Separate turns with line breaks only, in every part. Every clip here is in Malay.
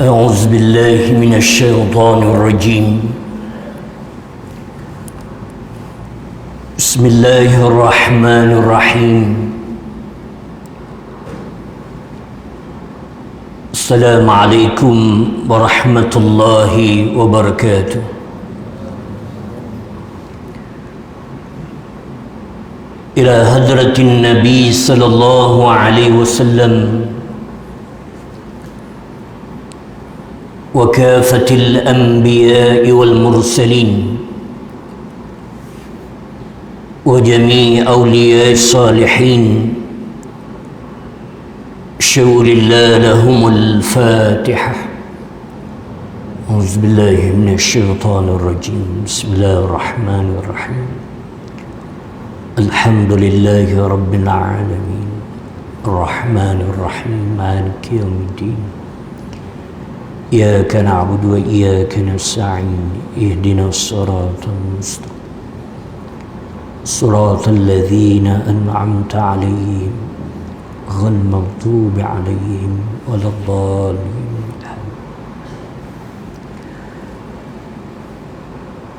أعوذ بالله من الشيطان الرجيم. بسم الله الرحمن الرحيم. السلام عليكم ورحمة الله وبركاته. إلى حضرة النبي صلى الله عليه وسلم وكافة الأنبياء والمرسلين وجميع أولياء الصالحين شور الله لهم الفاتحة. أعوذ بالله من الشيطان الرجيم. بسم الله الرحمن الرحيم. الحمد لله رب العالمين الرحمن الرحيم مالك يوم الدين. إياك نعبد وإياك نستعين اهدنا الصراط المستقيم صراط الذين أنعمت عليهم غير المغضوب عليهم ولا الضالين.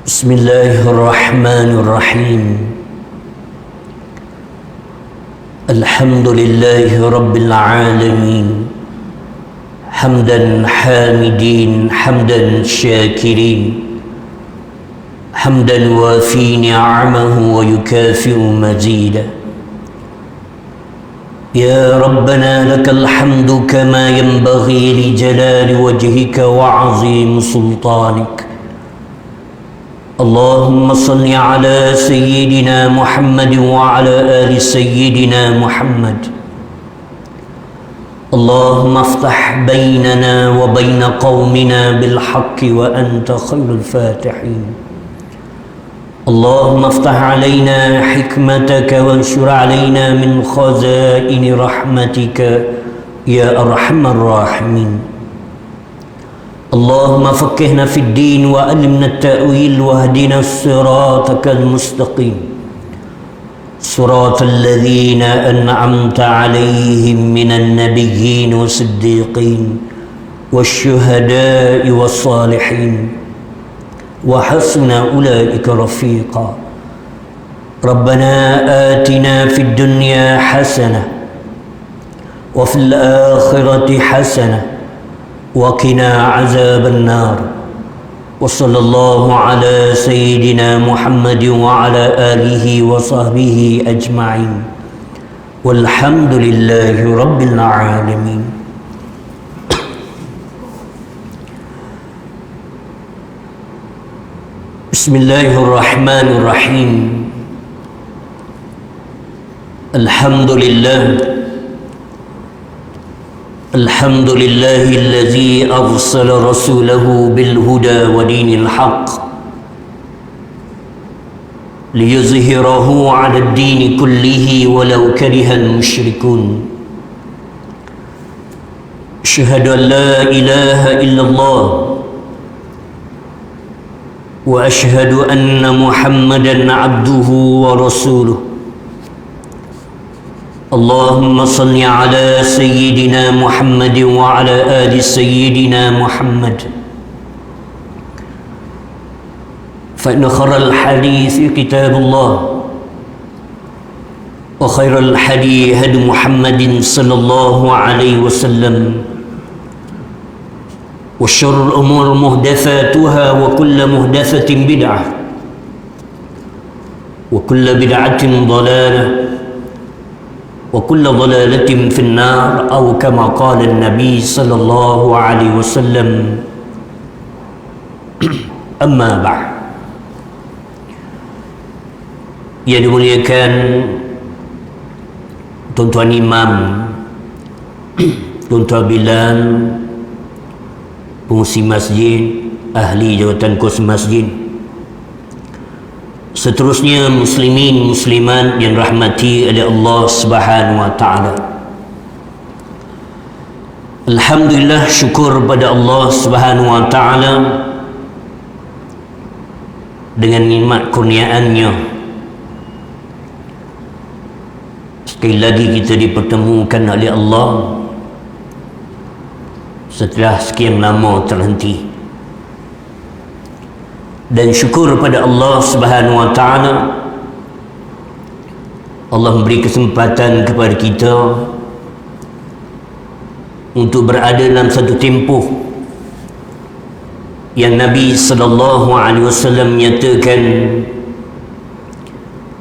بسم الله الرحمن الرحيم. الحمد لله رب العالمين حمدا حامدين حمدا شاكرين حمدا وافي نعمه ويكافئ مزيدا. يا ربنا لك الحمد كما ينبغي لجلال وجهك وعظيم سلطانك. اللهم صل على سيدنا محمد وعلى آل سيدنا محمد. اللهم افتح بيننا وبين قومنا بالحق وأنت خير الفاتحين. اللهم افتح علينا حكمتك وانشر علينا من خزائن رحمتك يا أرحم الراحمين. اللهم فقهنا في الدين وعلمنا التأويل واهدنا صراطك المستقيم صراط الذين أنعمت عليهم من النبيين والصديقين والشهداء والصالحين وحسن أولئك رفيقا. ربنا آتنا في الدنيا حسنة وفي الآخرة حسنة وقنا عذاب النار. وصلى الله على سيدنا محمد وعلى آله وصحبه أجمعين والحمد لله رب العالمين. بسم الله الرحمن الرحيم. الحمد لله الحمد لله الذي أرسل رسوله بالهدى ودين الحق ليظهره على الدين كله ولو كره المشركون. أشهد أن لا إله إلا الله وأشهد أن محمدا عبده ورسوله. اللهم صل على سيدنا محمد وعلى آل سيدنا محمد. فإن خير الحديث كتاب الله وخير الحديث هدي محمد صلى الله عليه وسلم وشر الأمور محدثاتها وكل محدثة بدعة وكل بدعة ضلالة وكل ضلالة في النار أو كما قال النبي صلى الله عليه وسلم. أما بعد. Yang dimuliakan tuan-tuan imam, tuan-tuan bilan, pengurusi masjid, ahli jawatan kursi masjid, seterusnya muslimin muslimat yang rahmati oleh Allah Subhanahu wa taala. Alhamdulillah, syukur pada Allah Subhanahu wa taala dengan nikmat kurniaannya. Sekali lagi kita dipertemukan oleh Allah setelah sekian lama terhenti. Dan syukur pada Allah Subhanahu wa taala, Allah memberi kesempatan kepada kita untuk berada dalam satu tempoh yang Nabi sallallahu alaihi wasallam menyatakan,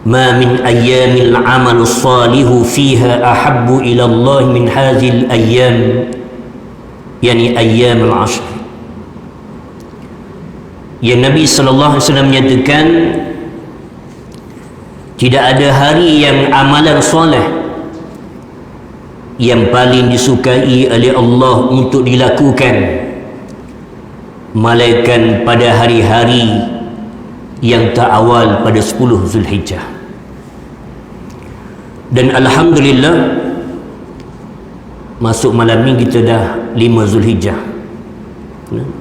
ma min ayyamil amalu salihu fiha ahabbu ila Allah min hadhil ayyam, yani ayyamul ashr. Yang Nabi sallallahu alaihi wasallam menyatakan, tidak ada hari yang amalan soleh yang paling disukai oleh Allah untuk dilakukan malaikat pada hari-hari yang terawal pada 10 Zulhijjah. Dan alhamdulillah, masuk malam ni kita dah 5 Zulhijjah,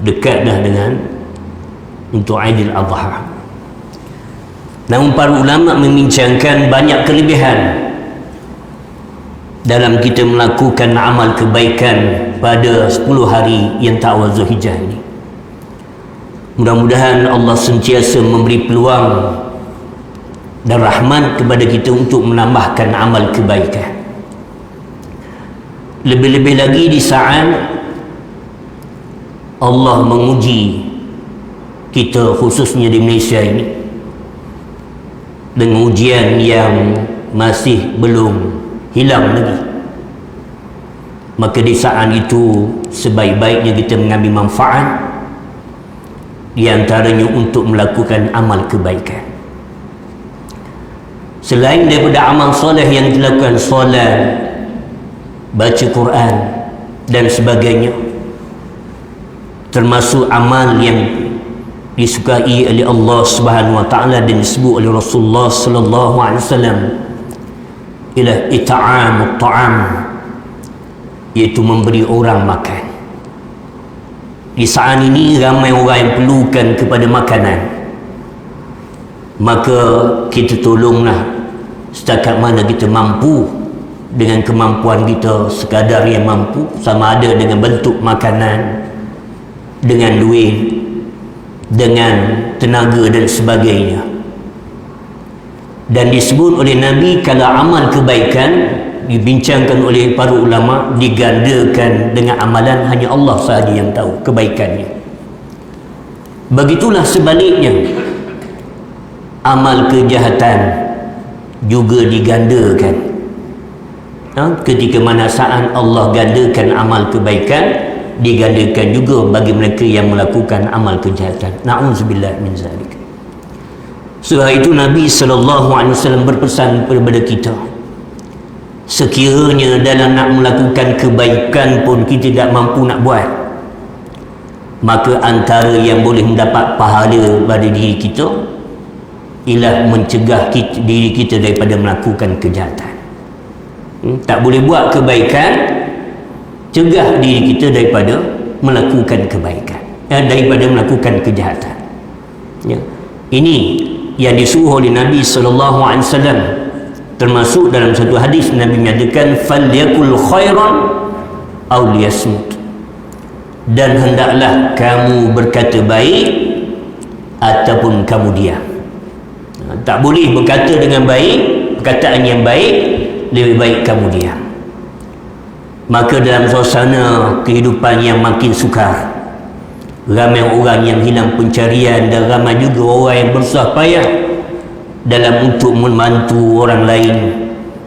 dekat dah dengan untuk Aidil Adha. Namun para ulama membincangkan banyak kelebihan dalam kita melakukan amal kebaikan pada 10 hari yang terawal Zulhijjah ini. Mudah-mudahan Allah sentiasa memberi peluang dan rahmat kepada kita untuk menambahkan amal kebaikan. Lebih-lebih lagi di saat Allah menguji kita, khususnya di Malaysia ini, dengan ujian yang masih belum hilang lagi. Maka di saat itu sebaik-baiknya kita mengambil manfaat, di antaranya untuk melakukan amal kebaikan. Selain daripada amal soleh yang dilakukan, solat, baca Quran dan sebagainya, termasuk amal yang disukai oleh Allah Subhanahu wa taala dan disebut oleh Rasulullah sallallahu alaihi wasallam, ialah it'amut ta'am, iaitu memberi orang makan. Di saat ini ramai orang yang perlukan kepada makanan, maka kita tolonglah setakat mana kita mampu, dengan kemampuan kita sekadar yang mampu, sama ada dengan bentuk makanan, dengan duit, dengan tenaga dan sebagainya. Dan disebut oleh Nabi, kalau amal kebaikan dibincangkan oleh para ulama, digandakan dengan amalan hanya Allah sahaja yang tahu kebaikannya. Begitulah sebaliknya, amal kejahatan juga digandakan. Ketika mana saat Allah gandakan amal kebaikan, digandakan juga bagi mereka yang melakukan amal kejahatan. Na'udzubillah min zalik. Sebab itu Nabi SAW berpesan kepada kita, sekiranya dalam nak melakukan kebaikan pun kita tidak mampu nak buat, maka antara yang boleh mendapat pahala pada diri kita ialah mencegah diri kita daripada melakukan kejahatan. Tak boleh buat kebaikan, cegah diri kita daripada melakukan kebaikan, daripada melakukan kejahatan. Ini yang disuruh oleh Nabi SAW. Termasuk dalam satu hadis Nabi menyatakan, falyakul khairan aw liyasmut, dan hendaklah kamu berkata baik ataupun kamu diam. Tak boleh berkata dengan baik, perkataan yang baik, lebih baik kamu diam. Maka dalam suasana kehidupan yang makin sukar, ramai orang yang hilang pencarian, dan ramai juga orang yang bersusah payah dalam untuk membantu orang lain,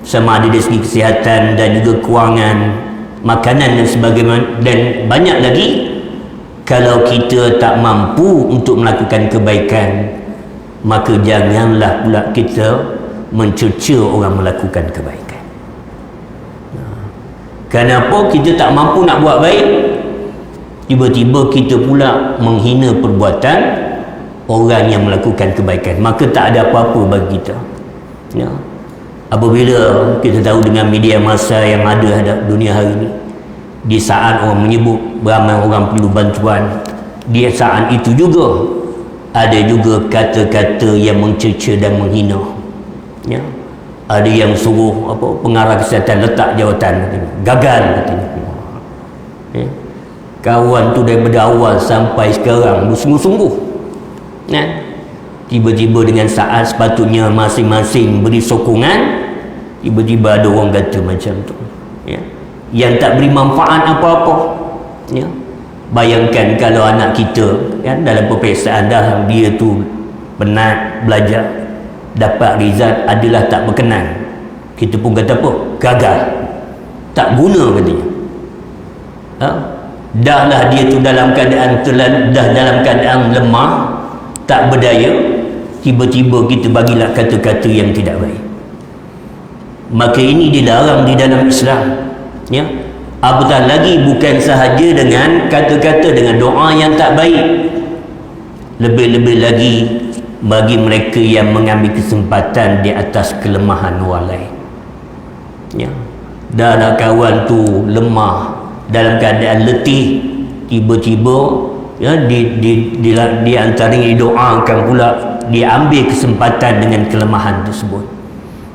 sama ada dari segi kesihatan dan juga kewangan, makanan dan sebagainya, dan banyak lagi. Kalau kita tak mampu untuk melakukan kebaikan, maka janganlah pula kita mencerca orang melakukan kebaikan. Kenapa kita tak mampu nak buat baik, tiba-tiba kita pula menghina perbuatan orang yang melakukan kebaikan, maka tak ada apa-apa bagi kita. Apabila kita tahu dengan media massa yang ada dunia hari ini, di saat orang menyebut ramai orang perlu bantuan, di saat itu juga ada juga kata-kata yang mencerca dan menghina. Ada yang suruh pengarah kesihatan letak jawatan, gagal katanya. Kawan tu daripada awal sampai sekarang bersungguh-sungguh. Tiba-tiba dengan saat sepatutnya masing-masing beri sokongan, tiba-tiba ada orang kata macam tu, yang tak beri manfaat apa-apa. Bayangkan kalau anak kita dalam peperiksaan dah dia tu penat belajar, dapat result adalah tak berkenan, kita pun kata apa? Gagal, tak guna katanya. Dah lah dia tu dalam keadaan dalam keadaan lemah, tak berdaya, tiba-tiba kita bagilah kata-kata yang tidak baik. Maka ini dilarang di dalam Islam. Apatah lagi bukan sahaja dengan kata-kata, dengan doa yang tak baik, lebih-lebih lagi bagi mereka yang mengambil kesempatan di atas kelemahan orang lain. Dah lah kawan tu lemah, dalam keadaan letih, tiba-tiba di antaranya didoakan pula, diambil kesempatan dengan kelemahan tersebut.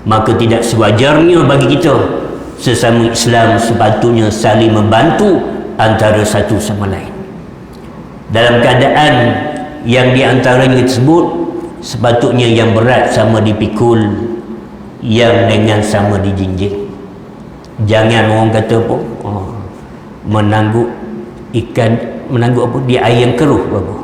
Maka tidak sewajarnya bagi kita sesama Islam sepatutnya saling membantu antara satu sama lain. Dalam keadaan yang di antaranya tersebut, sepatutnya yang berat sama dipikul, yang ringan sama dijinjing. Jangan orang kata apa, menangguk ikan, menangguk apa di air yang keruh apa.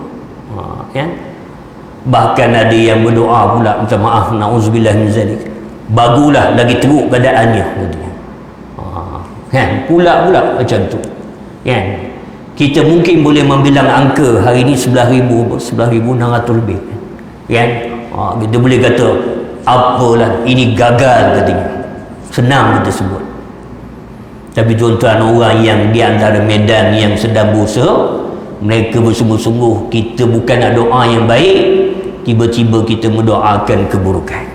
Bahkan ada yang berdoa pula, minta maaf, na'udzubillah min zalik, bagulah lagi teruk keadaannya katanya. Pula macam tu. Kita mungkin boleh membilang angka hari ni 11,600 lebih. Kita boleh kata apalah, ini gagal katanya, senang kita sebut. Tapi tuan-tuan, orang yang di antara medan yang sedang berusaha, mereka bersungguh-sungguh, kita bukan nak doa yang baik, tiba-tiba kita mendoakan keburukan.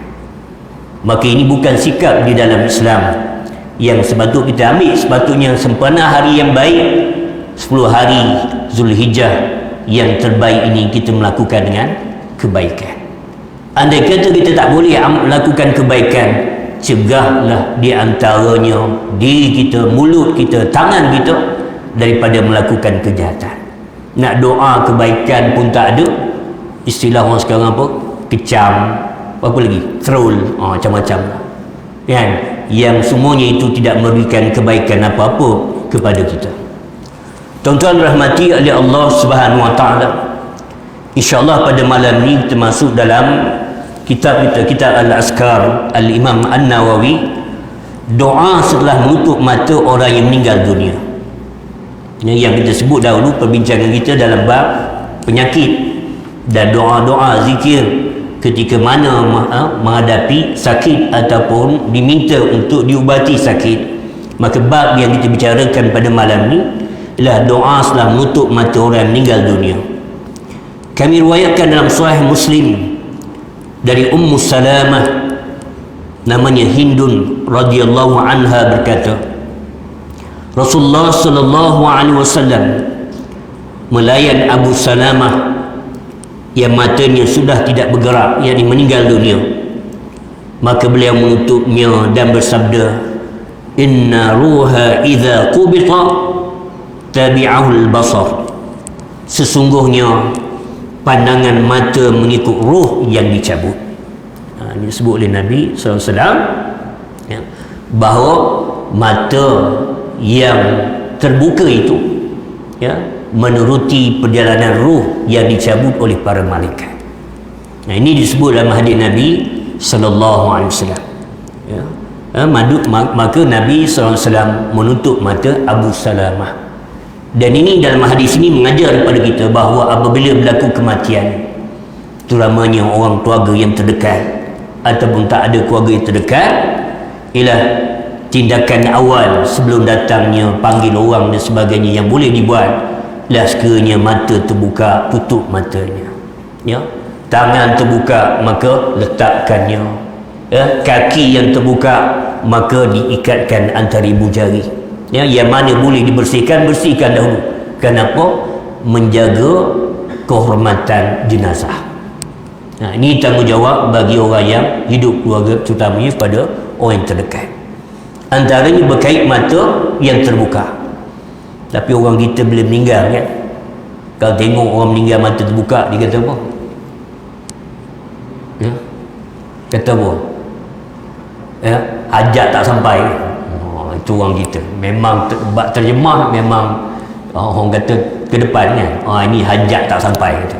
Maka ini bukan sikap di dalam Islam yang sepatutnya kita ambil. Sepatutnya sempena hari yang baik, 10 hari Zulhijjah yang terbaik ini kita melakukan dengan kebaikan. Andai kata kita tak boleh melakukan kebaikan, cegahlah di antaranya diri kita, mulut kita, tangan kita daripada melakukan kejahatan. Nak doa kebaikan pun tak ada, istilah orang sekarang apa? Kecam, apa lagi? Troll, macam-macam lah. Yang semuanya itu tidak memberikan kebaikan apa-apa kepada kita. Tuan-tuan rahmati oleh Allah Subhanahu Wa Taala, InsyaAllah pada malam ini kita masuk dalam kitab kita, kitab Al-Azkar Al-Imam An-Nawawi, doa setelah menutup mata orang yang meninggal dunia. Yang kita sebut dahulu perbincangan kita dalam bab penyakit dan doa-doa zikir ketika mana menghadapi sakit ataupun diminta untuk diubati sakit. Maka bab yang kita bicarakan pada malam ini ialah doa setelah menutup mata orang yang meninggal dunia. Kami riwayatkan dalam Sahih Muslim dari Ummu Salamah, namanya Hindun radhiyallahu anha, berkata Rasulullah sallallahu alaihi wasallam melayan Abu Salamah yang matanya sudah tidak bergerak, yakni meninggal dunia. Maka beliau menutupnya dan bersabda, inna ruha idza qubita tabi'ahu al-basar, sesungguhnya pandangan mata mengikut ruh yang dicabut. Ini disebut oleh Nabi SAW, bahawa mata yang terbuka itu menuruti perjalanan ruh yang dicabut oleh para malaikat. Ini disebut dalam hadis Nabi sallallahu alaihi wasallam. Maka Nabi sallallahu alaihi wasallam menutup mata Abu Salamah. Dan ini dalam hadis ini mengajar kepada kita bahawa apabila berlaku kematian, terutamanya orang keluarga yang terdekat ataupun tak ada keluarga yang terdekat, ialah tindakan awal sebelum datangnya panggil orang dan sebagainya yang boleh dibuat, lah sekiranya mata terbuka, tutup matanya, tangan terbuka, maka letakkannya, kaki yang terbuka, maka diikatkan antara ibu jari, yang mana boleh dibersihkan, bersihkan dahulu. Kenapa? Menjaga kehormatan jenazah. Ini tanggungjawab bagi orang yang hidup keluarga, terutamanya pada orang yang terdekat. Antaranya berkait mata yang terbuka. Tapi orang kita bila meninggal kan, kalau tengok orang meninggal mata terbuka, dia kata apa? Ya? Kata apa? Ya? Hajat tak sampai. Itu orang kita. Memang terjemah memang orang kata ke depan kan. Ini hajat tak sampai kata.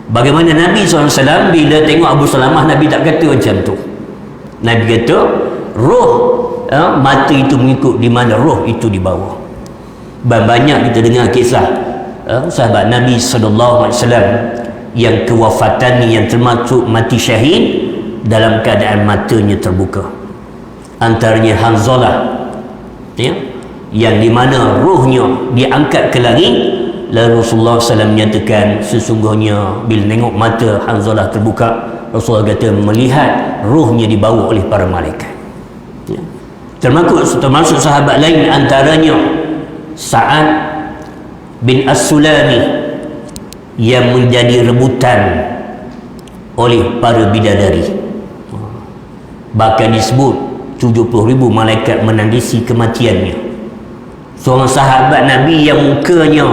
Bagaimana Nabi SAW bila tengok Abu Salamah, Nabi tak kata macam tu. Nabi kata roh mata itu mengikut di mana roh itu dibawa. Banyak kita dengar kisah sahabat Nabi SAW yang kewafatannya, yang termasuk mati syahid dalam keadaan matanya terbuka. Antaranya Hanzalah, ya, yang di mana rohnya diangkat ke langit. Lalu Rasulullah SAW menyatakan sesungguhnya bila tengok mata Hanzalah terbuka, Rasulullah kata melihat rohnya dibawa oleh para malaikat. Ya. Termasuk sahabat lain, antaranya Sa'ad bin As-Sulami yang menjadi rebutan oleh para bidadari. Bahkan disebut 70,000 malaikat menangisi kematiannya. Seorang sahabat Nabi yang mukanya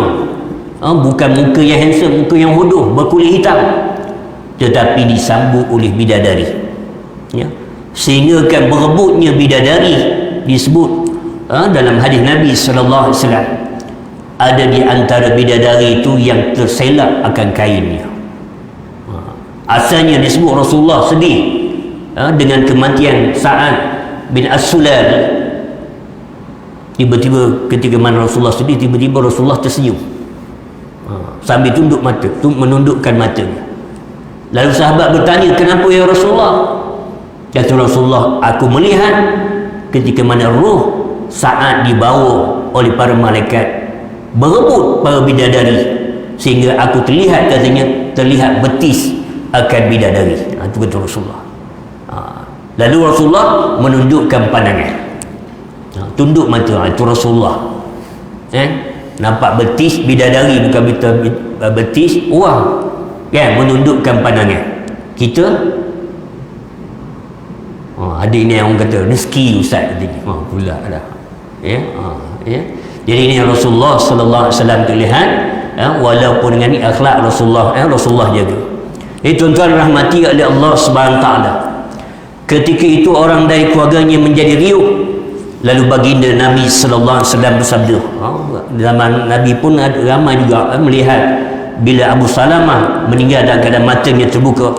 bukan muka yang handsome, muka yang hodoh, berkulit hitam, tetapi disambut oleh bidadari, ya. Sehingga kan berebutnya bidadari disebut dalam hadis Nabi SAW, ada di antara bidadari itu yang terselak akan kainnya. Asalnya disebut Rasulullah sedih dengan kematian Sa'ad bin As-Sulam. Tiba-tiba ketika mana Rasulullah sedih, tiba-tiba Rasulullah tersenyum sambil tunduk mata, menundukkan matanya. Lalu sahabat bertanya, kenapa ya Rasulullah? Kata Rasulullah, aku melihat ketika mana roh Sa'ad dibawa oleh para malaikat berebut para bidadari, sehingga aku terlihat, katanya, terlihat betis akan bidadari. Itu kata Rasulullah. Lalu Rasulullah menundukkan pandangan, tunduk mata. Itu Rasulullah. Nampak betis bidadari, bukan betis orang, kan, menundukkan pandangan. Kita ada ini yang orang kata rezeki ustaz tadi. Pula dah. Ya. Jadi ini Rasulullah sallallahu alaihi wasallam terlihat, walaupun dengan ini akhlak Rasulullah, Rasulullah jaga. Tuan-tuan rahmati oleh Allah Subhanahu taala. Ketika itu orang dari keluarganya menjadi riuh. Lalu baginda Nabi sallallahu alaihi wasallam bersabda, zaman Nabi pun ramai juga melihat bila Abu Salamah meninggal dalam keadaan matanya terbuka.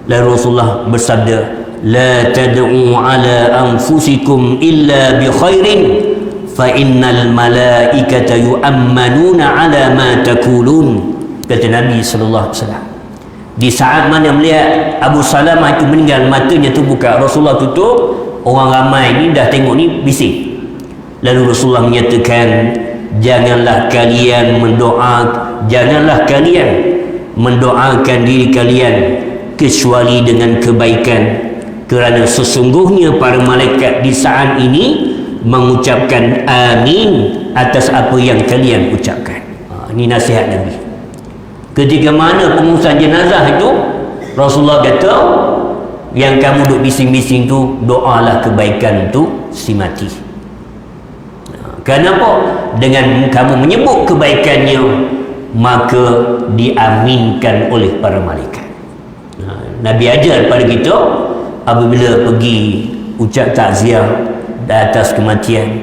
Lalu Rasulullah bersabda, la tad'u ala anfusikum illa bi khairin fa innal malaikata yu'ammanuna ala ma taqulun. Kata Nabi sallallahu alaihi wasallam. Di saat mana melihat Abu Salamah itu meninggal, matanya terbuka, Rasulullah tutup, orang ramai ni dah tengok ni bising. Lalu Rasulullah menyatakan, janganlah kalian mendoakan diri kalian kecuali dengan kebaikan, kerana sesungguhnya para malaikat di saat ini mengucapkan amin atas apa yang kalian ucapkan. Ini nasihat Nabi. Ketika mana pengurusan jenazah itu, Rasulullah kata, yang kamu duk bising-bising tu, doalah kebaikan untuk si mati. Kenapa? Dengan kamu menyebut kebaikannya, maka diaminkan oleh para malaikat. Nabi ajar pada kita, apabila pergi ucap takziah di atas kematian,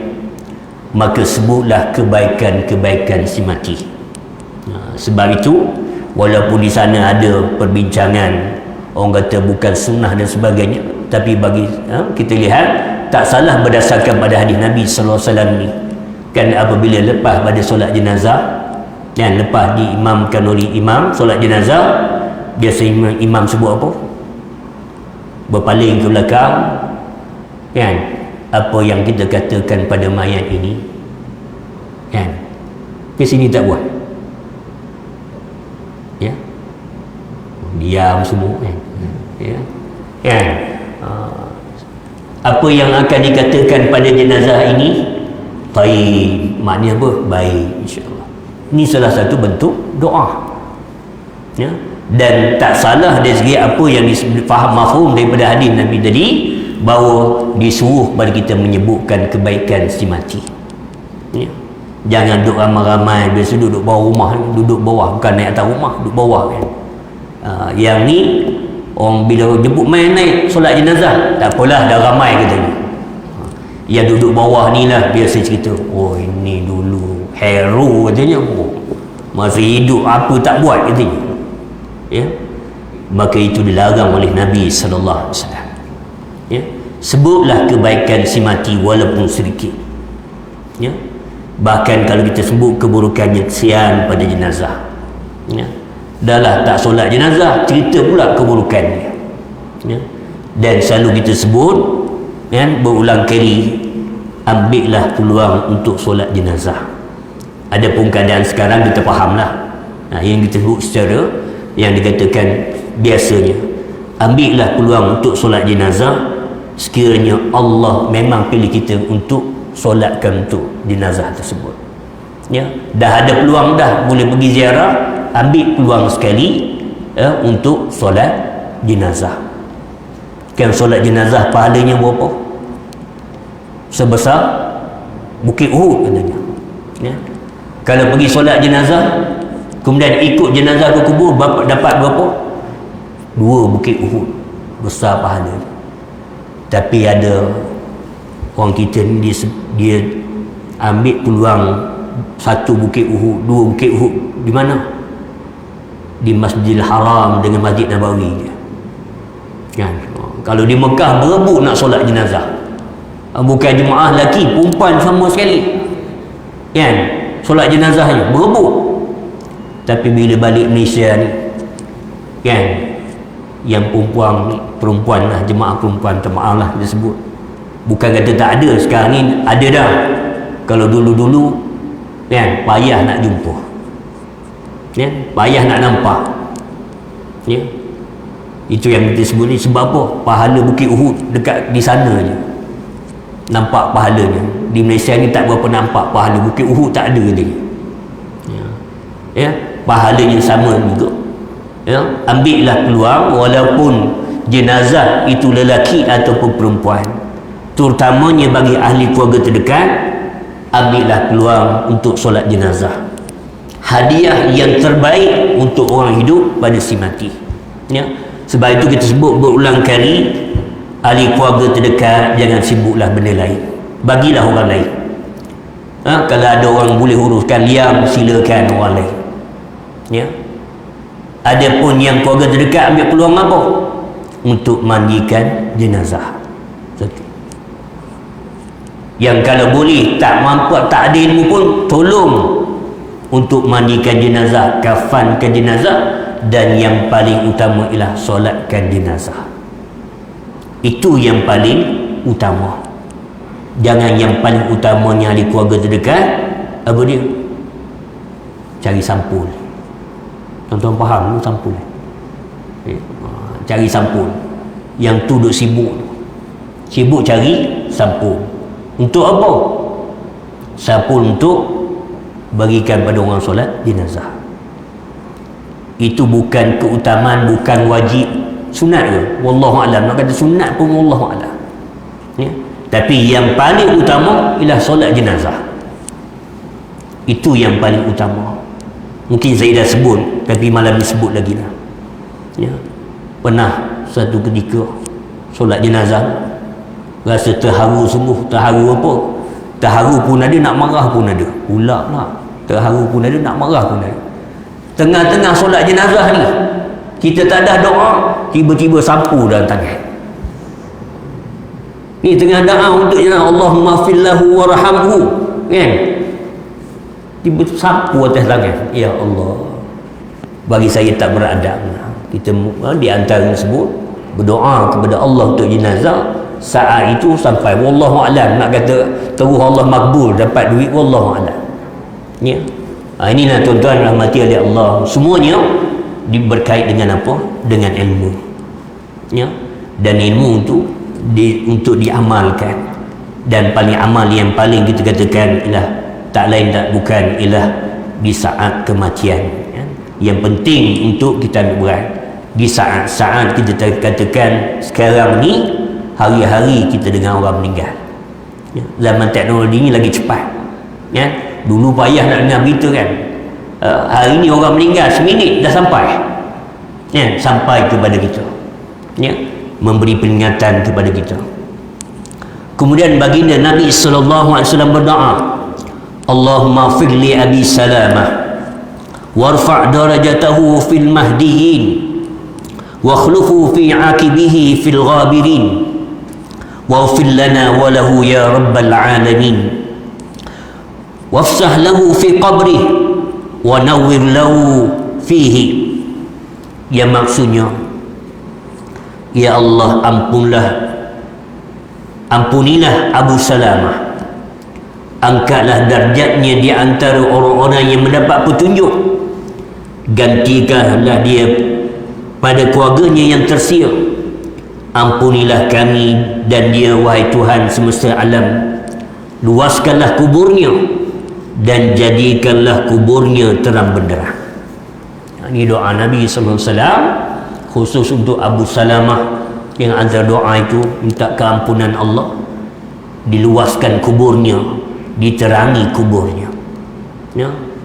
maka sebutlah kebaikan-kebaikan si mati. Sebab itu, walaupun di sana ada perbincangan, orang kata bukan sunnah dan sebagainya, tapi bagi kita lihat tak salah berdasarkan pada hadis Nabi sallallahu alaihi wasallam ni. Kan apabila lepas pada solat jenazah, dan lepas diimamkan oleh imam solat jenazah, biasa imam sebut apa? Berpaling ke belakang, kan? Apa yang kita katakan pada mayat ini, kan? Ke sini tak buat, ya, diam semua, kan? Ya, kan? Apa yang akan dikatakan pada jenazah ini, baik, maknanya apa? Baik, insyaAllah. Ini salah satu bentuk doa, ya. Dan tak salah dari segi apa yang difaham mafhum daripada hadis Nabi tadi, bahawa disuruh pada kita menyebutkan kebaikan si mati, ya. Jangan duduk ramai-ramai, biasa duduk bawah rumah, duduk bawah, bukan naik atas rumah, duduk bawah kan. Yang ni orang bila jemput main naik solat jenazah, tak apalah, dah ramai katanya. Yang duduk bawah ni lah biasa cerita, oh ini dulu hero katanya, oh, masa hidup apa tak buat katanya. Ya, maka itu dilarang oleh Nabi sallallahu alaihi wasallam. Ya, sebutlah kebaikan si mati walaupun sedikit. Ya, bahkan kalau kita sebut keburukannya, kesian pada jenazah. Ya, dahlah tak solat jenazah, cerita pula keburukannya. Ya, dan selalu kita sebut kan, berulang kali, ambillah peluang untuk solat jenazah. Adapun keadaan sekarang kita fahamlah, yang kita sebut secara yang dikatakan biasanya, ambillah peluang untuk solat jenazah sekiranya Allah memang pilih kita untuk solatkan untuk jenazah tersebut. Ya, dah ada peluang dah boleh pergi ziarah, ambil peluang sekali untuk solat jenazah. Kan solat jenazah pahalanya berapa? Sebesar Bukit Uhud katanya. Ya, kalau pergi solat jenazah kemudian ikut jenazah ke kubur, dapat berapa? 2 Bukit Uhud, besar pahala. Tapi ada orang kita ni, dia ambil peluang 1 Bukit Uhud, 2 Bukit Uhud di mana? Di Masjidil Haram dengan Masjid Nabawi. Kan? Kalau di Mekah berebut nak solat jenazah, bukan jemaah lelaki, perempuan sama sekali, kan, solat jenazahnya berebut. Tapi bila balik Malaysia ni, kan, yang perempuan lah, jemaah perempuan, maaf lah dia sebut, bukan kata tak ada, sekarang ni ada dah. Kalau dulu-dulu kan payah nak jumpa, kan, payah nak nampak. Ya, itu yang kita sebut ni. Sebab apa? Pahala Bukit Uhud dekat di sana je nampak pahalanya. Di Malaysia ni tak berapa nampak pahala Bukit Uhud, tak ada dia. Ya, pahalanya sama juga. Ya, ambillah peluang walaupun jenazah itu lelaki ataupun perempuan, terutamanya bagi ahli keluarga terdekat, ambillah peluang untuk solat jenazah. Hadiah yang terbaik untuk orang hidup pada si mati. Ya, sebab itu kita sebut berulang kali, ahli keluarga terdekat jangan sibuklah benda lain, bagilah orang lain. Kalau ada orang boleh uruskan liam, silakan orang lain. Ya, adapun yang keluarga terdekat ambil peluang apa? Untuk mandikan jenazah. Satu. Yang kalau boleh tak mampu, tak ada ilmu pun, tolong untuk mandikan jenazah, kafankan jenazah, dan yang paling utama ialah solatkan jenazah. Itu yang paling utama. Jangan yang paling utamanya ahli keluarga terdekat apa dia? Cari sampul. Tuan-tuan faham sampul? Cari sampul. Yang tu duk sibuk cari sampul. Untuk apa? Sampul untuk bagikan pada orang solat jenazah. Itu bukan keutamaan, bukan wajib, sunat ke? Wallahu a'lam. Nak kata sunat pun wallahu a'lam. Ya. Tapi yang paling utama ialah solat jenazah. Itu yang paling utama. Mungkin saya dah sebut, tapi malam ni sebut lagi lah. Ya. Pernah satu ketika solat jenazah, rasa terharu sungguh. Terharu apa? Terharu pun ada, nak marah pun ada. Pula lah. Terharu pun ada, nak marah pun ada. Tengah-tengah solat jenazah ni, kita tak ada doa, tiba-tiba sapu dalam tangan. Ni tengah doa untuk jenazah, Allahumma fillahu warhamhu, kan? Tiba sapu atas tangan. Ya Allah, bagi saya tak beradab. Kita di antara sebut berdoa kepada Allah untuk jenazah saat itu sampai wallahu alam, nak kata terus Allah makbul dapat duit, wallahu alam. Ya. Inilah tuan-tuan rahmati oleh Allah, semuanya berkait dengan apa? Dengan ilmu. Ya. Dan ilmu itu untuk diamalkan, dan paling amal yang paling kita katakan ialah tak lain tak bukan ialah di saat kematian. Ya. Yang penting untuk kita buat di saat-saat kita katakan sekarang ni, hari-hari kita dengar orang meninggal. Ya. Zaman teknologi ni lagi cepat. Ya. Dulu payah nak dengar berita kan. Hari ni orang meninggal seminit dah sampai. Sampai kepada kita. Memberi peringatan kepada kita. Kemudian baginda Nabi SAW berdoa, Allahumma fir li Abi Salamah warfa' darajatahu fil mahdiyin wakhlufu fi aqibihi fil ghabirin waghfir lana wa lahu ya rabbal alamin wafsah lahu fi qabrih wa nawwir lahu fihi. Yang maksudnya, ya Allah, ampunilah Abu Salamah, angkatlah darjatnya di antara orang-orang yang mendapat petunjuk, gantikanlah dia pada keluarganya yang tersiap, ampunilah kami dan dia, wahai Tuhan semesta alam, luaskanlah kuburnya dan jadikanlah kuburnya terang benderang. Ini doa Nabi SAW khusus untuk Abu Salamah, yang antara doa itu minta keampunan Allah, diluaskan kuburnya, diterangi kuburnya.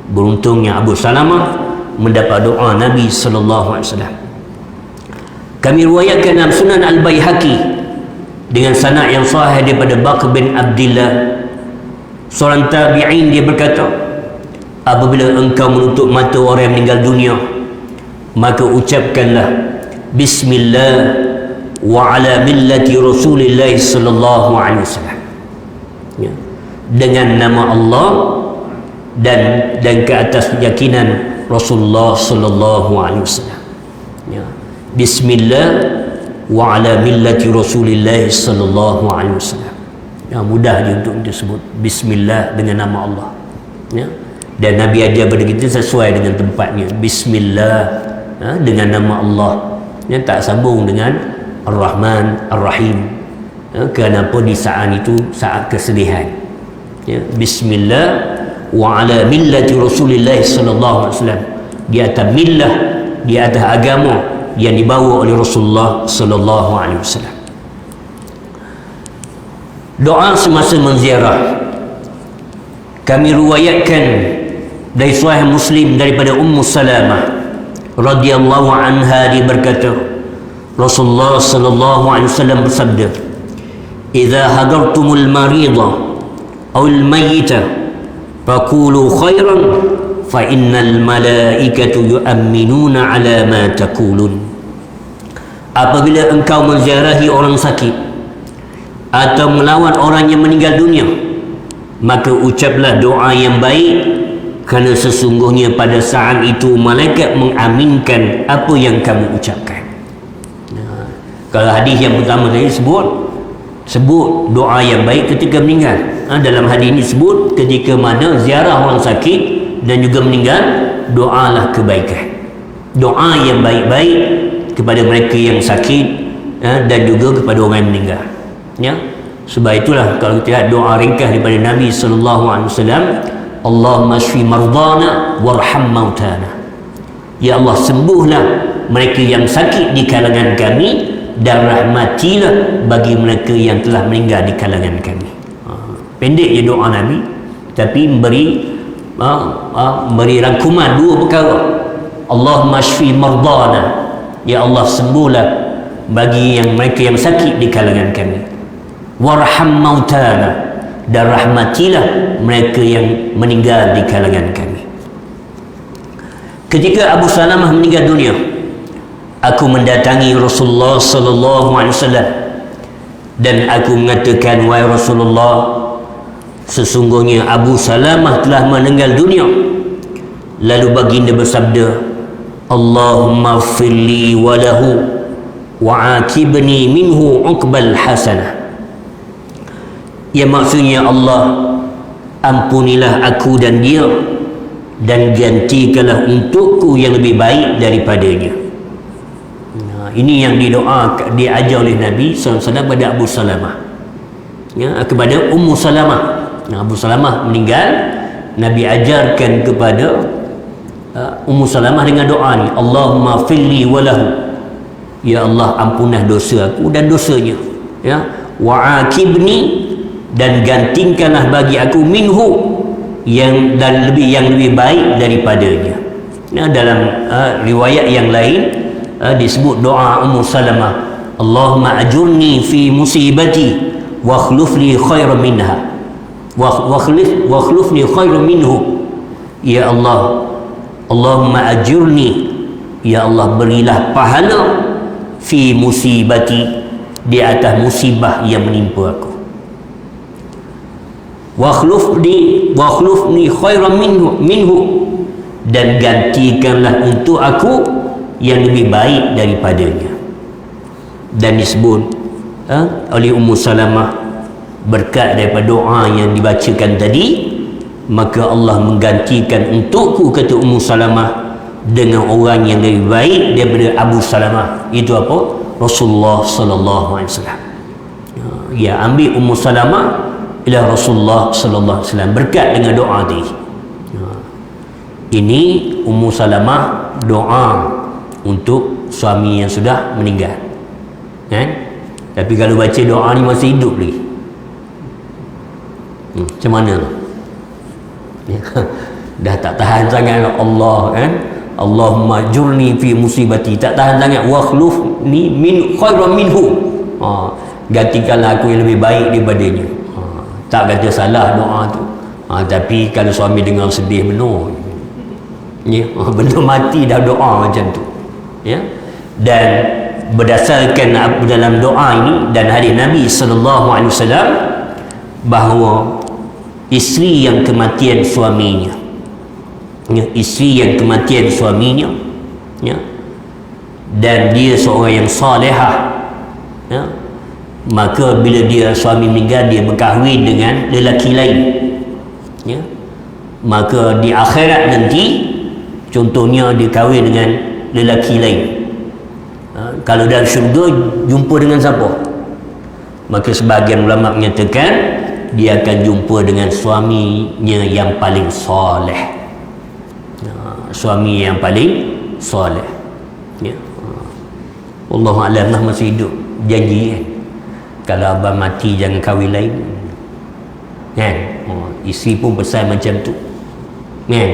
Beruntungnya Abu Salamah mendapat doa Nabi SAW. Kami riwayatkan dalam Sunan Al-Baihaqi dengan sanad yang sahih daripada Bakr bin Abdillah, seorang tabi'in, dia berkata, apabila engkau menutup mata orang yang meninggal dunia, maka ucapkanlah Bismillah wa ala millati Rasulillah sallallahu alaihi wasallam, dengan nama Allah dan ke atas keyakinan Rasulullah sallallahu alaihi wasallam. Bismillah wa ala millati Rasulillah sallallahu alaihi wasallam. Mudah je untuk disebut Bismillah dengan nama Allah. Dan Nabi ajar kepada kita sesuai dengan tempatnya. Bismillah dengan nama Allah, tak sambung dengan Ar-Rahman Ar-Rahim. Kenapa di saat itu saat kesedihan. Bismillah wa ala millati Rasulillah sallallahu alaihi wasallam, di atas millah, di atas agama yang dibawa oleh Rasulullah sallallahu alaihi wasallam. Doa semasa menziarah kami riwayatkan dari Sahih Muslim daripada Ummu Salamah radhiyallahu anha, dia berkata, Rasulullah sallallahu alaihi wasallam bersabda, "Idza hadartumul marida aw al mayyita faqulu khairan fa innal malaikatu yu'minuna ala ma taqulun." Apabila engkau menziarahi orang sakit atau melawat orang yang meninggal dunia, maka ucaplah doa yang baik, kerana sesungguhnya pada saat itu malaikat mengaminkan apa yang kamu ucapkan. Kalau hadis yang pertama tadi sebut doa yang baik ketika meninggal. Dalam hadis ini sebut ketika mana ziarah orang sakit dan juga meninggal, doalah kebaikan, doa yang baik-baik kepada mereka yang sakit dan juga kepada orang yang meninggal. Sebab itulah kalau kita lihat doa ringkas daripada Nabi SAW, Allahumma shfi mardana warham mautana. Ya Allah, sembuhlah mereka yang sakit di kalangan kami dan rahmatilah bagi mereka yang telah meninggal di kalangan kami. Pendek je doa Nabi, tapi memberi rangkuman dua perkara. Allahumma shfi mardana, ya Allah, sembuhlah bagi mereka yang sakit di kalangan kami. Warham mautana, dan rahmatilah mereka yang meninggal di kalangan kami. Ketika Abu Salamah meninggal dunia, aku mendatangi Rasulullah sallallahu alaihi wasallam dan aku mengatakan, wahai Rasulullah, sesungguhnya Abu Salamah telah meninggal dunia. Lalu baginda bersabda, Allahumma firli wa lahu wa akibni minhu uqbal hasanah. Yang maksudnya, Allah, ampunilah aku dan dia dan gantikanlah untukku yang lebih baik daripadanya. Ini yang diajar oleh Nabi SAW kepada Abu Salamah, kepada Ummu Salamah. Abu Salamah meninggal, Nabi ajarkan kepada Ummu Salamah dengan doa ni, Allahumma firli wa lahu, ya Allah, ampunlah dosa aku dan dosanya, wa akibni, dan gantikanlah bagi aku minhu, yang lebih baik daripadanya. Dalam riwayat yang lain disebut doa Ummu Salamah, Allahumma ajurni fi musibati wa akhlifni khairan minha wa akhlifni khairan minhu. Ya Allah, Allahumma ajurni, ya Allah berilah pahala fi musibati, di atas musibah yang menimpa aku, wa akhlifni khairan minhu, dan gantikanlah untuk aku yang lebih baik daripadanya. Dan disebut oleh Ummu Salamah, berkat daripada doa yang dibacakan tadi, maka Allah menggantikan untukku, kata Ummu Salamah, dengan orang yang lebih baik daripada Abu Salamah. Itu apa? Rasulullah sallallahu alaihi wasallam. Ya, ambil Ummu Salamah ila Rasulullah sallallahu alaihi wasallam berkat dengan doa tadi. Ini Ummu Salamah doa untuk suami yang sudah meninggal, kan? Tapi kalau baca doa ni masih hidup lagi, macam mana tu? Dah tak tahan sangat Allah, kan? Allahumma jurni fi musibati, tak tahan sangat, wa akhlifni min khairan minhu, gantikanlah aku yang lebih baik daripadanya. Tak kata salah doa tu, tapi kalau suami dengar sedih benar, ya, benda mati dah doa macam tu, ya. Dan berdasarkan dalam doa ini dan hadis Nabi sallallahu alaihi wasallam, bahawa isteri yang kematian suaminya, ya, isteri yang kematian suaminya, ya, dan dia seorang yang salihah, ya, maka bila dia suami meninggal, dia berkahwin dengan lelaki lain, ya, maka di akhirat nanti, contohnya dia kahwin dengan lelaki lain, kalau dalam syurga jumpa dengan siapa? Maka sebahagian ulama menyatakan dia akan jumpa dengan suaminya yang paling soleh, suami yang paling soleh, ya. Wallahu a'lam, masih hidup janji, kan? Kalau abang mati jangan kahwin lain, kan? Isteri pun pesan macam tu, kan?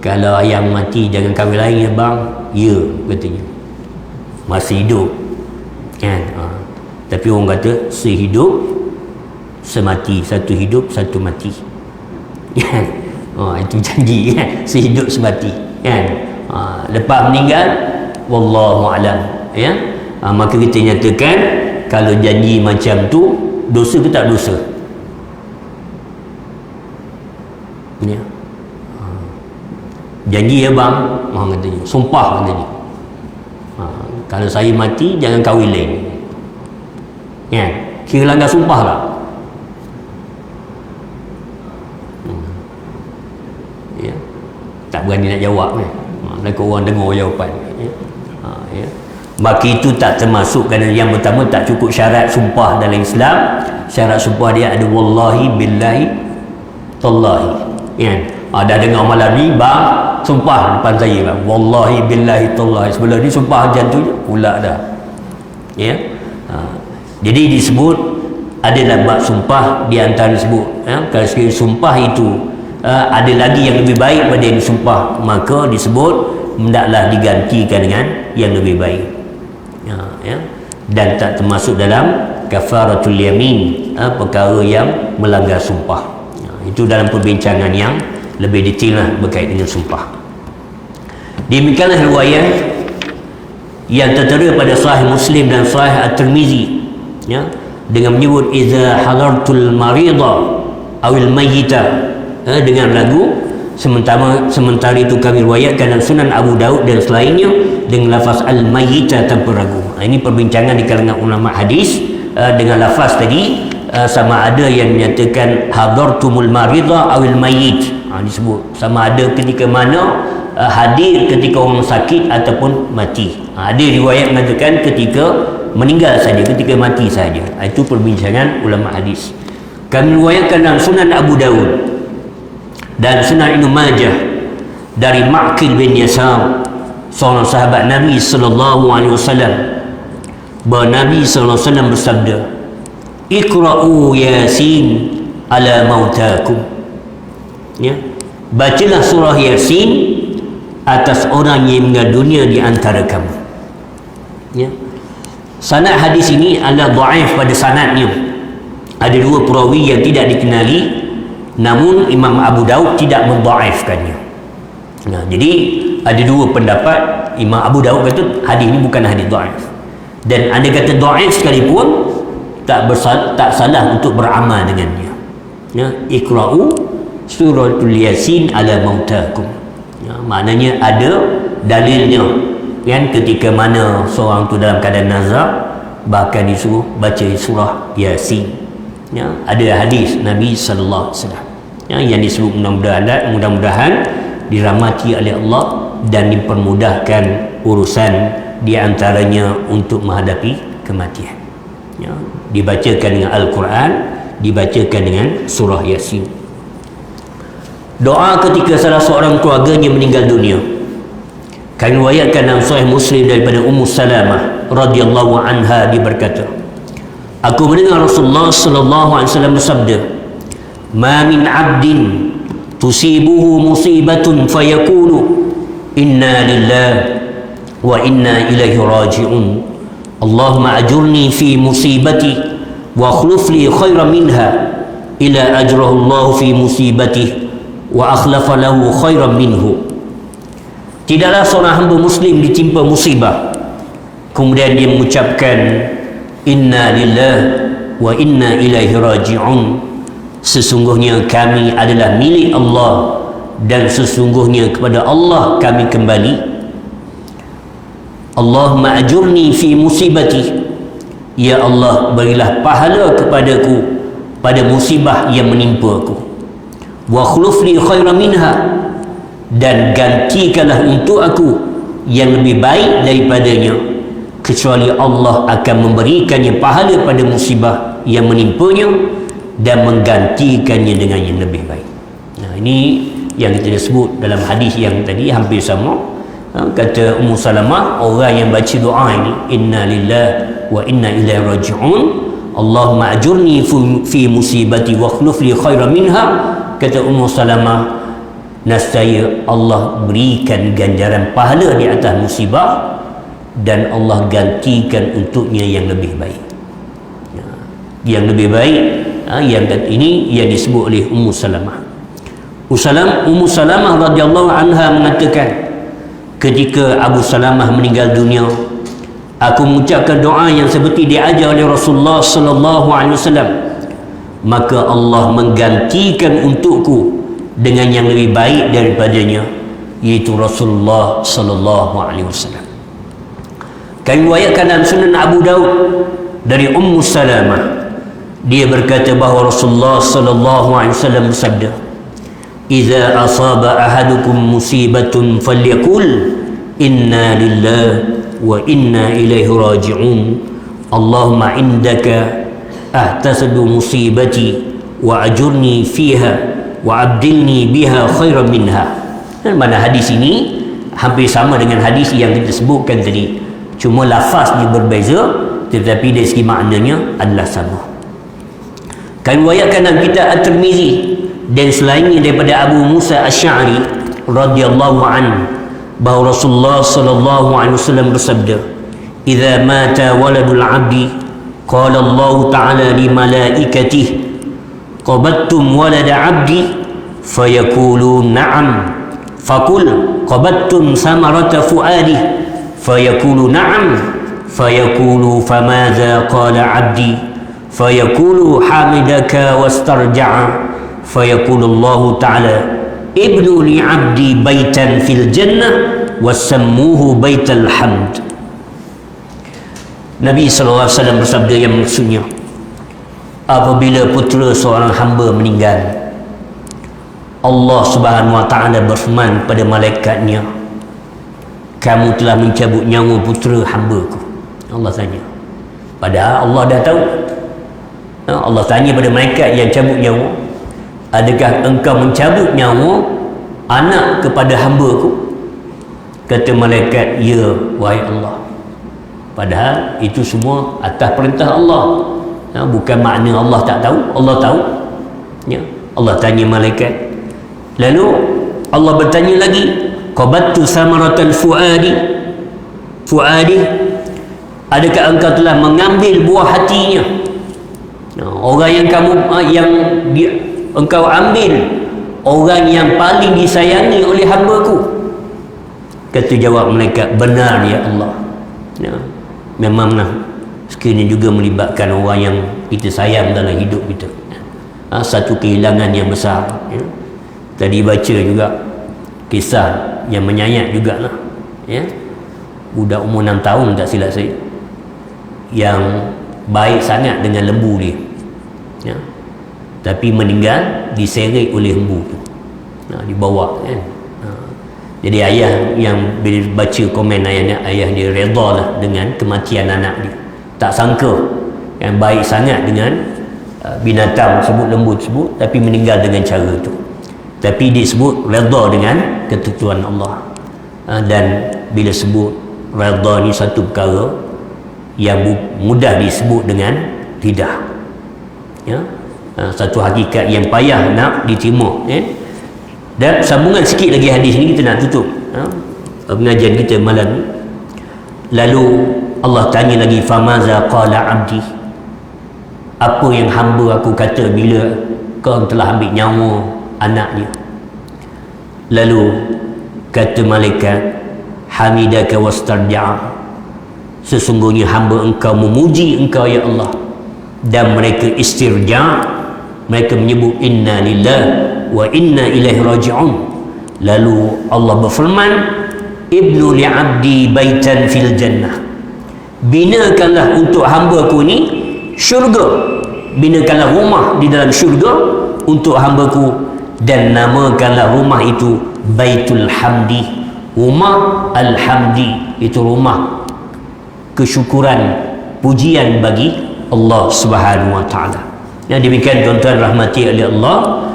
Kalau ayang mati jangan kahwin lain, ya bang? Ya, katanya, masih hidup, kan? Tapi orang kata sehidup semati, satu hidup satu mati, kan? Itu janji, kan? Sehidup semati, kan? Lepas meninggal, wallahu alam, ya. Maka kita nyatakan, kalau janji macam tu, dosa ke tak dosa? Ya. Janji, ya bang, katanya, sumpah, katanya, kalau saya mati jangan kahwin lain, ya, kira langgar sumpah lah, ya. Tak berani nak jawab, kan? Nak orang dengar jawapan, ya. Ya. Maka itu tak termasuk, kerana yang pertama tak cukup syarat sumpah dalam Islam. Syarat sumpah dia ada wallahi billahi tallahi, ya. Dah dengar malam ni bang sumpah depan saya, bang, wallahi billahi tallahi, sebelum ni sumpah macam tu pula dah, ya. Jadi disebut adalah bab sumpah, di antara disebut, ya, kalau sekiranya sumpah itu ada lagi yang lebih baik pada yang disumpah, maka disebut hendaklah digantikan dengan yang lebih baik, ya. Dan tak termasuk dalam kafaratul yamin, perkara yang melanggar sumpah, ya. Itu dalam perbincangan yang lebih detail lah berkait dengan sumpah. Demikianlah riwayat yang tertera pada Sahih Muslim dan Sahih At-Tirmizi, ya, dengan menyebut iza hadartul marida awil mayyita, dengan lagu sementara itu kami riwayatkan dalam Sunan Abu Daud dan selainnya dengan lafaz al-mayyita tanpa ragu. Ini perbincangan di kalangan ulama hadis dengan lafaz tadi, sama ada yang menyatakan hadartumul marida awil mayyit, disebut sama ada ketika mana hadir ketika orang sakit ataupun mati. Ada riwayat mengatakan ketika meninggal saja, ketika mati saja. Itu perbincangan ulama hadis. Kami riwayatkan dalam Sunan Abu Daud dan Sunan Ibnu Majah dari Ma'qil bin Yasar, seorang sahabat Nabi sallallahu alaihi wasallam, bahawa Nabi sallallahu alaihi wasallam bersabda, "Iqra'u Yasin ala mautakum." Ya, bacalah surah Yasin atas orang yang meninggal dunia di antara kamu. Ya. Sanad hadis ini adalah dhaif pada sanadnya. Ada dua perawi yang tidak dikenali, namun Imam Abu Daud tidak mendhaifkannya. Nah, jadi ada dua pendapat. Imam Abu Daud kata hadis ini bukan hadis dhaif, dan anda kata dhaif sekalipun tak salah untuk beramal dengannya. Ya, iqra'u suratul Yasin ala mautakum. Ya, maknanya ada dalilnya, kan, ketika mana seorang tu dalam keadaan nazar bahkan disuruh baca surah Yasin. Ya, ada hadis Nabi sallallahu alaihi wasallam, ya, yang disebut mudah-mudahan dirahmati oleh Allah dan dipermudahkan urusan di antaranya untuk menghadapi kematian. Ya, dibacakan dengan Al-Quran, dibacakan dengan surah Yasin. Doa ketika salah seorang keluarganya meninggal dunia. Kami riwayatkan dalam Sahih Muslim daripada Ummu Salamah radhiyallahu anha, dia berkata, aku mendengar Rasulullah sallallahu alaihi wasallam bersabda, "Ma min 'abdin tusibuhu musibatun fayaqulu inna lillahi wa inna ilaihi raji'un. Allahumma ajurni fi musibati wa akhlif li khairan minha ila ajrahu Allah fi musibati wa akhlafa lahu khairan minhu." Tidaklah seorang hamba muslim ditimpa musibah kemudian dia mengucapkan inna lillahi wa inna ilaihi raji'un, sesungguhnya kami adalah milik Allah dan sesungguhnya kepada Allah kami kembali. Allahumma ajurni fi musibati, ya Allah berilah pahala kepadaku pada musibah yang menimpa aku. Wa akhlif li khairan minha, dan gantikanlah untuk aku yang lebih baik daripadanya, kecuali Allah akan memberikannya pahala pada musibah yang menimpanya dan menggantikannya dengan yang lebih baik. Nah, ini yang kita sebut dalam hadis yang tadi hampir sama. Kata Ummu Salamah, orang yang baca doa ini, inna lillahi wa inna ilaihi raji'un, Allahumma ajurni fi musibati wa akhlif li khairan minha, kata Ummu Salamah, nescaya Allah berikan ganjaran pahala di atas musibah dan Allah gantikan untuknya yang lebih baik. Yang lebih baik, yang ini yang disebut oleh Ummu Salamah. Ummu Salamah radhiyallahu anha mengatakan, ketika Abu Salamah meninggal dunia, aku mengucapkan doa yang seperti diajar oleh Rasulullah sallallahu alaihi wasallam, maka Allah menggantikan untukku dengan yang lebih baik daripadanya, yaitu Rasulullah sallallahu alaihi wasallam. Kami riwayatkan dalam Sunan Abu Daud dari Ummu Salamah, dia berkata bahawa Rasulullah sallallahu alaihi wasallam bersabda, "Idza asaba ahadukum musibatun falyaqul inna lillahi wa inna ilaihi raji'un. Allahumma indaka ahtasibu musibati wa ajurni fiha wa abdilni biha khairan minha." Dan mana hadis ini hampir sama dengan hadis yang kita sebutkan tadi, cuma lafaz dia berbeza, tetapi dari segi maknanya adalah sama. Kami riwayatkan dalam kitab At-Tirmizi dan selainnya daripada Abu Musa Asy'ari radhiyallahu anhu bahawa Rasulullah sallallahu alaihi wasallam bersabda, "Idza mata waladul 'abdi qala Allah ta'ala li malaikatihi qabattum walada 'abdi fayaqulu na'am faqul qabattum samarata fuadi fayaqulu na'am fayaqulu famadza qala 'abdi fayaqulu hamidaka wastarja'a fayaqulu Allah ta'ala ibnu li 'abdi baitan fil jannah wasammuhu baital hamd." Nabi SAW bersabda yang maksudnya, apabila putera seorang hamba meninggal, Allah Subhanahu wa ta'ala berfirman pada malaikatnya, kamu telah mencabut nyawa putera hamba-Ku. Allah tanya. Padahal Allah dah tahu. Allah tanya pada malaikat yang cabut nyawa, adakah engkau mencabut nyawa anak kepada hamba-Ku? Kata malaikat, ya wahai Allah. Padahal itu semua atas perintah Allah. Bukan makna Allah tak tahu, Allah tahu. Ya. Allah tanya malaikat, Lalu Allah bertanya lagi, qabattu samaratal fuadi, adakah engkau telah mengambil buah hatinya? Orang yang engkau ambil, orang yang paling disayangi oleh hamba-Ku. Kata jawab malaikat, benar ya Allah. Memanglah sekiranya juga melibatkan orang yang kita sayang dalam hidup kita. Satu kehilangan yang besar. Tadi baca juga kisah yang menyayat jugalah. Budak umur 6 tahun tak silap saya, yang baik sangat dengan lembu dia, tapi meninggal diseret oleh lembu tu, dibawa kan. Jadi ayah yang bila baca komen ayah dia redha lah dengan kematian anak dia. Tak sangka yang baik sangat dengan binatang tersebut, lembu tersebut, tapi meninggal dengan cara tu. Tapi disebut redha dengan ketentuan Allah. Dan bila sebut redha ni satu perkara yang mudah disebut dengan lidah. Satu hakikat yang payah nak diterima. Dan sambungan sikit lagi hadis ni, kita nak tutup pengajian kita malam ni. Lalu Allah tanya lagi, famaza qala abdi, apa yang hamba aku kata bila kau telah ambil nyawa anaknya? Lalu kata malaikat, hamidaka wastarja'a, sesungguhnya hamba engkau memuji engkau ya Allah. Dan mereka istirja', mereka menyebut inna lillahi wa inna ilaihi raji'un. Lalu Allah berfirman, ibnu li'abdi baitan fil jannah, binakanlah untuk hamba-Ku ni syurga, binakanlah rumah di dalam syurga untuk hamba-Ku, dan namakanlah rumah itu Baitul Hamdi, rumah Al-Hamdi, itu rumah kesyukuran, pujian bagi Allah Subhanahu wa taala. Demikian tuan-tuan rahmati oleh Allah,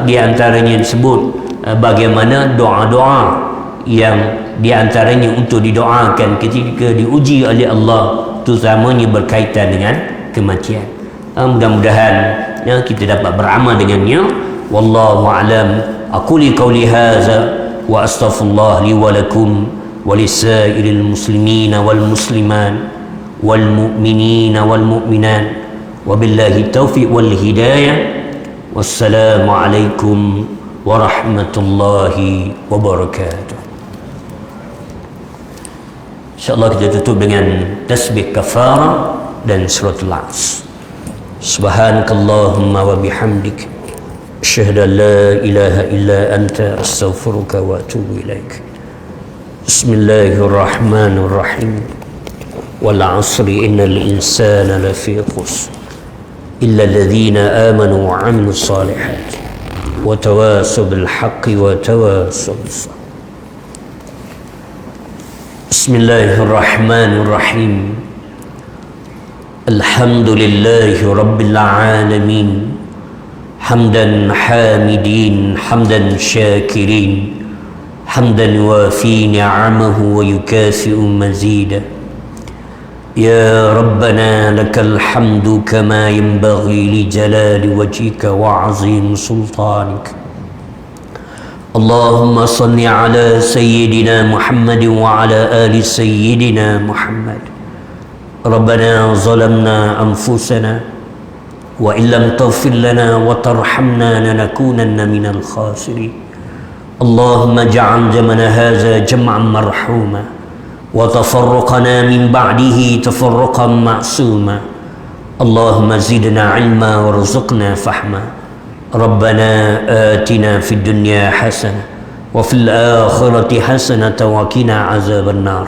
di antaranya disebut bagaimana doa-doa yang di antaranya untuk didoakan ketika diuji oleh Allah, terutamanya berkaitan dengan kematian. Mudah-mudahan kita dapat beramal dengannya. Wallahu a'lam. Aquli qawli hadza wa astaghfirullah li wa lakum wa lisairil muslimina wal muslimat wal mu'minina wal mu'minat, wa billahi taufiq wal hidayah. Wassalamu alaikum warahmatullahi wabarakatuh. InsyaAllah kita tutup dengan tasbih kafarah dan suratul As. Subhanakallahumma wa bihamdik, asyhadu an la ilaha illa anta, astaghfiruka wa atubu ilaik. Bismillahirrahmanirrahim. Wal 'asri innal insana lafi khusr illa alladhina amanu wa 'amilus salihati wa tawassaw bil haqqi wa tawassaw bis sabr. Bismillahirrahmanirrahim. Alhamdulillahi rabbil alamin, hamdan hamidin, hamdan syakirin, hamdan yuwafi ni'amahu wa yukafi'u mazida. Ya Rabbana lakal hamdu kama yanbaghi li jalali wajhika wa 'azim sultanik. Allahumma salli ala sayyidina Muhammad wa ala ali sayyidina Muhammad. Rabbana zalamna anfusana wa illam taghfir lana wa tarhamna lanakunanna minal khasirin. Allahumma ja'al jamana hadha jam'an marhuma wa tafarruqana min ba'dihi tafarruqan ma'suma. Allahumma zidna ilma warzuqna fahma. ربنا آتنا في الدنيا حسنة وفي الآخرة حسنة وقنا عذاب النار.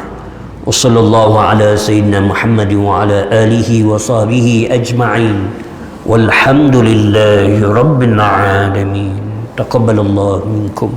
وصلى الله على سيدنا محمد وعلى آله وصحبه أجمعين والحمد لله رب العالمين. تقبل الله منكم.